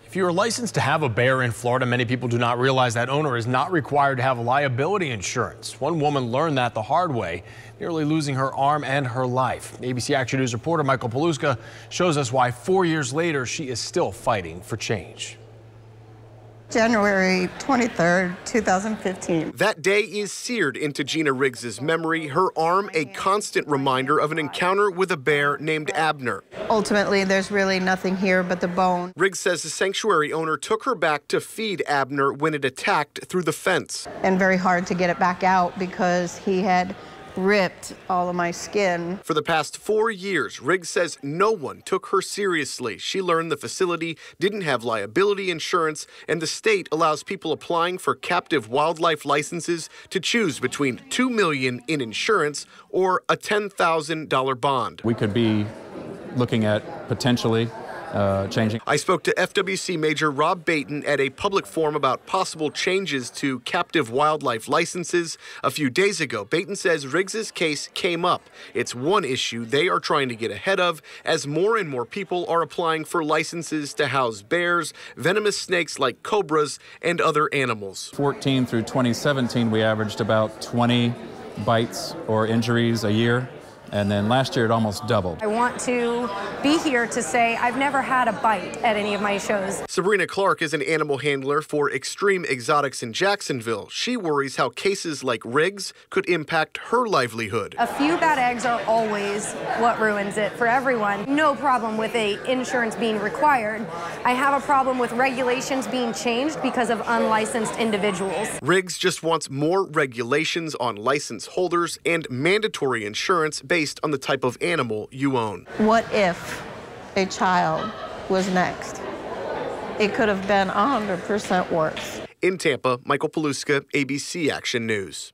If you are licensed to have a bear in Florida, many people do not realize that owner is not required to have liability insurance. One woman learned that the hard way, nearly losing her arm and her life. ABC Action News reporter Michael Paluska shows us why 4 years later she is still fighting for change. January 23rd, 2015. That day is seared into Gina Riggs's memory, her arm a constant reminder of an encounter with a bear named Abner. Ultimately, there's really nothing here but the bone. Riggs says the sanctuary owner took her back to feed Abner when it attacked through the fence. And very hard to get it back out because he had ripped all of my skin. For the past 4 years, Riggs says no one took her seriously. She learned the facility didn't have liability insurance, and the state allows people applying for captive wildlife licenses to choose between $2 million in insurance or a $10,000 bond. We could be looking at potentially changing. I spoke to FWC Major Rob Baton at a public forum about possible changes to captive wildlife licenses a few days ago. Baton says Riggs's case came up. It's one issue they are trying to get ahead of as more and more people are applying for licenses to house bears, venomous snakes like cobras, and other animals. 2014 through 2017, we averaged about 20 bites or injuries a year. And then last year it almost doubled. I want to be here to say I've never had a bite at any of my shows. Sabrina Clark is an animal handler for Extreme Exotics in Jacksonville. She worries how cases like Riggs could impact her livelihood. A few bad eggs are always what ruins it for everyone. No problem with insurance being required. I have a problem with regulations being changed because of unlicensed individuals. Riggs just wants more regulations on license holders and mandatory insurance based on the type of animal you own. What if a child was next? It could have been 100% worse. In Tampa, Michael Paluska, ABC Action News.